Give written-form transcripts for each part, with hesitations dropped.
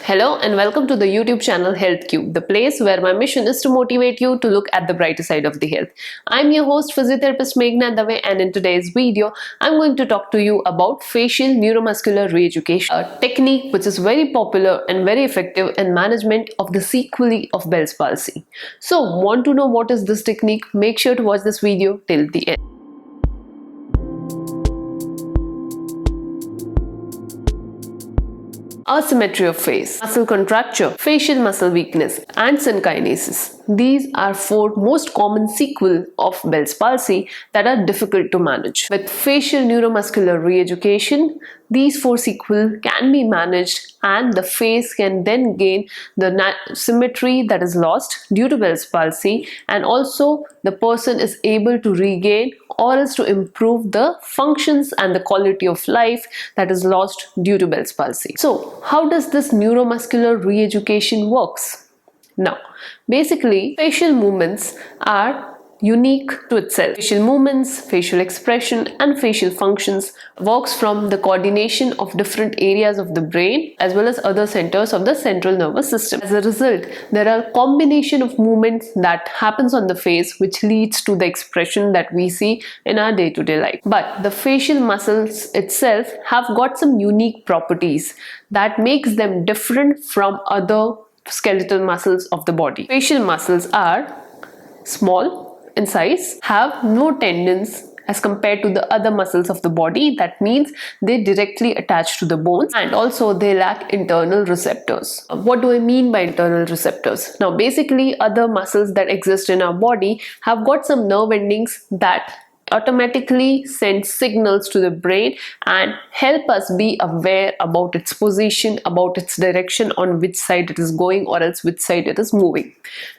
Hello and welcome to the YouTube channel Health Cube, the place where my mission is to motivate you to look at the brighter side of the health. I'm your host, physiotherapist Meghna Dave, and in today's video, I'm going to talk to you about facial neuromuscular reeducation, a technique which is very popular and very effective in management of the sequelae of Bell's palsy. So, want to know what is this technique? Make sure to watch this video till the end. Asymmetry of face, muscle contracture, facial muscle weakness, and synkinesis. These are four most common sequelae of Bell's palsy that are difficult to manage. With facial neuromuscular reeducation, these four sequelae can be managed and the face can then gain the symmetry that is lost due to Bell's palsy, and also the person is able to regain or else to improve the functions and the quality of life that is lost due to Bell's palsy. So, how does this neuromuscular reeducation works? Now, basically, facial movements are unique to itself. Facial movements, facial expression, and facial functions works from the coordination of different areas of the brain as well as other centers of the central nervous system. As a result, there are a combination of movements that happens on the face which leads to the expression that we see in our day-to-day life. But the facial muscles itself have got some unique properties that makes them different from other skeletal muscles of the body. Facial muscles are small in size, have no tendons as compared to the other muscles of the body. That means they directly attach to the bones, and also they lack internal receptors. What do I mean by internal receptors? Now basically, other muscles that exist in our body have got some nerve endings that automatically send signals to the brain and help us be aware about its position, about its direction, on which side it is going or else which side it is moving.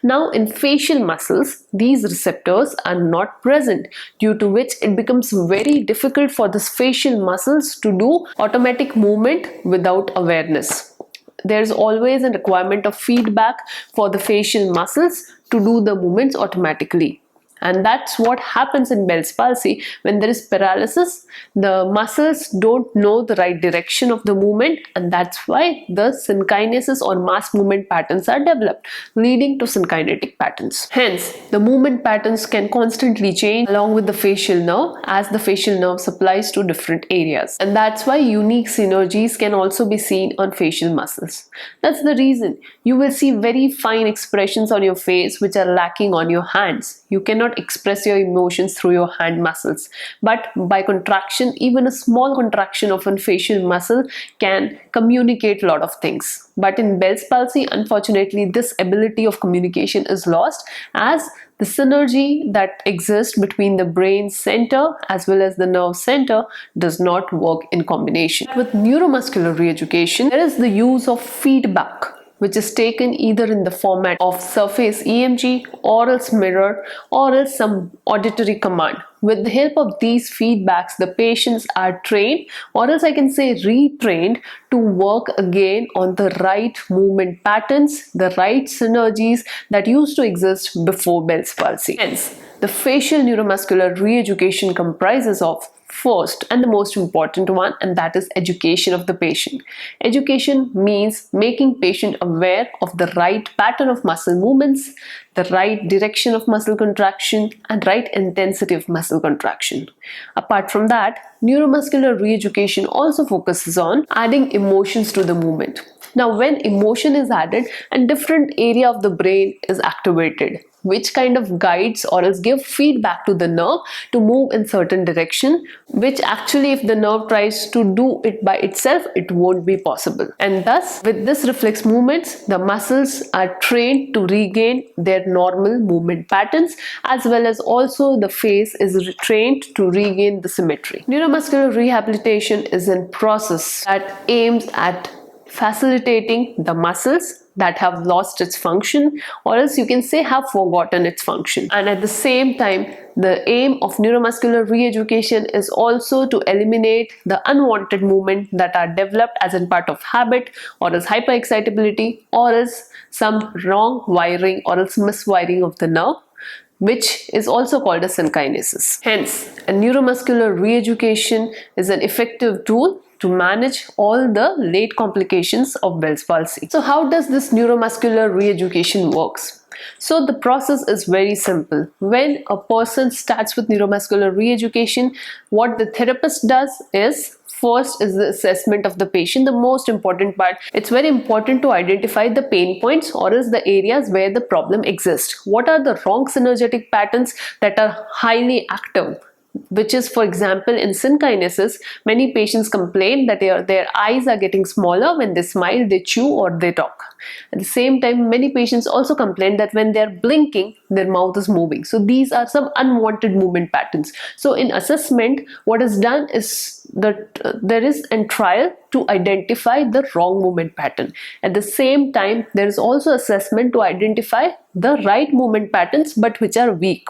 Now in facial muscles, these receptors are not present, due to which it becomes very difficult for the facial muscles to do automatic movement without awareness. There's always a requirement of feedback for the facial muscles to do the movements automatically. And that's what happens in Bell's palsy. When there is paralysis, the muscles don't know the right direction of the movement, and that's why the synkinesis or mass movement patterns are developed, leading to synkinetic patterns. Hence, the movement patterns can constantly change along with the facial nerve as the facial nerve supplies to different areas. And that's why unique synergies can also be seen on facial muscles. That's the reason you will see very fine expressions on your face which are lacking on your hands. You cannot express your emotions through your hand muscles, but by contraction, even a small contraction of a facial muscle can communicate a lot of things. But in Bell's palsy, unfortunately, this ability of communication is lost, as the synergy that exists between the brain center as well as the nerve center does not work in combination. With neuromuscular reeducation, there is the use of feedback, which is taken either in the format of surface EMG or else mirror or else some auditory command. With the help of these feedbacks, the patients are trained, or else I can say retrained, to work again on the right movement patterns, the right synergies that used to exist before Bell's palsy. Hence, the facial neuromuscular reeducation comprises of first and the most important one, and that is education of the patient. Education means making patient aware of the right pattern of muscle movements, the right direction of muscle contraction, and right intensity of muscle contraction. Apart from that, neuromuscular reeducation also focuses on adding emotions to the movement. Now, when emotion is added, a different area of the brain is activated, which kind of guides or else give feedback to the nerve to move in certain direction, which actually if the nerve tries to do it by itself, it won't be possible. And thus, with this reflex movements, the muscles are trained to regain their normal movement patterns, as well as also the face is trained to regain the symmetry. Neuromuscular rehabilitation is a process that aims at facilitating the muscles that have lost its function, or else you can say have forgotten its function. And at the same time, the aim of neuromuscular reeducation is also to eliminate the unwanted movement that are developed as a part of habit, or else hyperexcitability, or else some wrong wiring or else miswiring of the nerve, which is also called as synkinesis. Hence, a neuromuscular reeducation is an effective tool to manage all the late complications of Bell's palsy. So how does this neuromuscular re-education works? So the process is very simple. When a person starts with neuromuscular re-education, what the therapist does is, first is the assessment of the patient, the most important part. It's very important to identify the pain points or is the areas where the problem exists. What are the wrong synergetic patterns that are highly active? Which is, for example, in synkinesis, many patients complain that their eyes are getting smaller when they smile, they chew, or they talk. At the same time, many patients also complain that when they're blinking, their mouth is moving. So these are some unwanted movement patterns. So in assessment, what is done is that there is a trial to identify the wrong movement pattern. At the same time, there is also assessment to identify the right movement patterns but which are weak.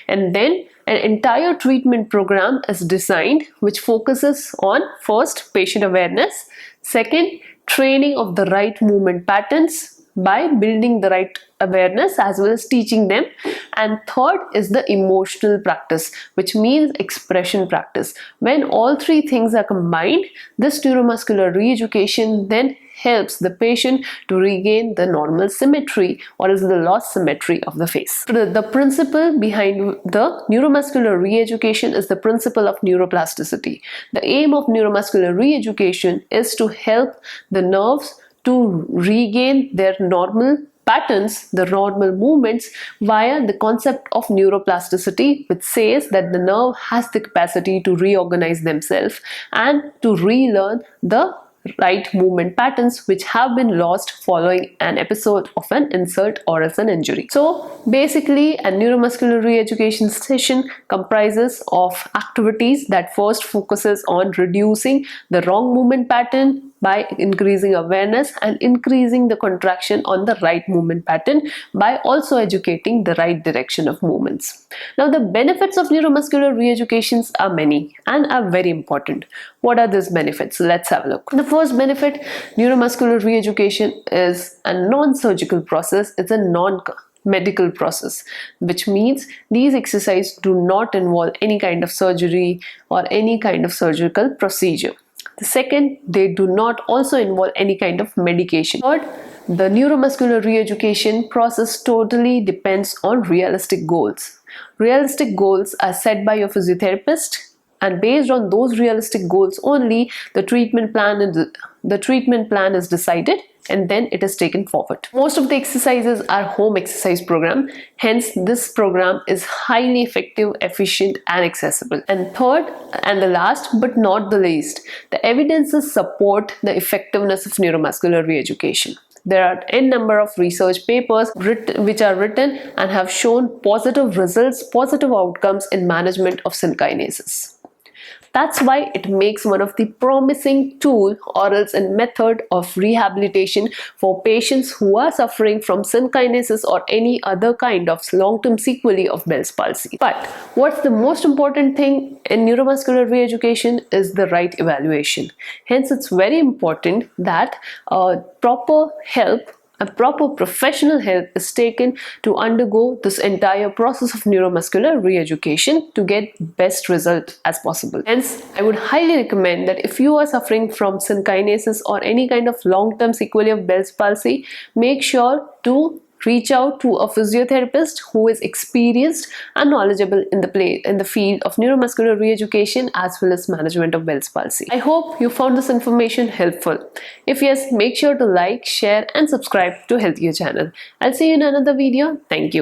And then an entire treatment program is designed which focuses on, first, patient awareness, second, training of the right movement patterns by building the right awareness as well as teaching them, and third is the emotional practice, which means expression practice. When all three things are combined, this neuromuscular re-education then helps the patient to regain the normal symmetry or is the lost symmetry of the face. The principle behind the neuromuscular re-education is the principle of neuroplasticity. The aim of neuromuscular re-education is to help the nerves to regain their normal patterns, the normal movements, via the concept of neuroplasticity, which says that the nerve has the capacity to reorganize themselves and to relearn the right movement patterns which have been lost following an episode of an insult or as an injury. So basically, a neuromuscular re-education session comprises of activities that first focuses on reducing the wrong movement pattern by increasing awareness and increasing the contraction on the right movement pattern by also educating the right direction of movements. Now, the benefits of neuromuscular re-educations are many and are very important. What are these benefits? Let's have a look. The first benefit, neuromuscular re-education is a non-surgical process. It's a non-medical process, which means these exercises do not involve any kind of surgery or any kind of surgical procedure. The second, they do not also involve any kind of medication. Third, the neuromuscular re-education process totally depends on realistic goals. Realistic goals are set by your physiotherapist, and based on those realistic goals only, the treatment plan is decided and then it is taken forward. Most of the exercises are home exercise program, hence this program is highly effective, efficient and accessible. And third and the last but not the least, the evidences support the effectiveness of neuromuscular re-education. There are n number of research papers which are written and have shown positive results, positive outcomes in management of synkinesis. That's why it makes one of the promising tool or else a method of rehabilitation for patients who are suffering from synkinesis or any other kind of long-term sequelae of Bell's palsy. But what's the most important thing in neuromuscular re-education is the right evaluation. Hence, it's very important that proper professional help is taken to undergo this entire process of neuromuscular re-education to get best result as possible. Hence, I would highly recommend that if you are suffering from synkinesis or any kind of long-term sequelae of Bell's palsy, make sure to reach out to a physiotherapist who is experienced and knowledgeable in the field of neuromuscular re-education as well as management of Bell's palsy. I hope you found this information helpful. If yes, make sure to like, share and subscribe to Healthier channel. I'll see you in another video. Thank you.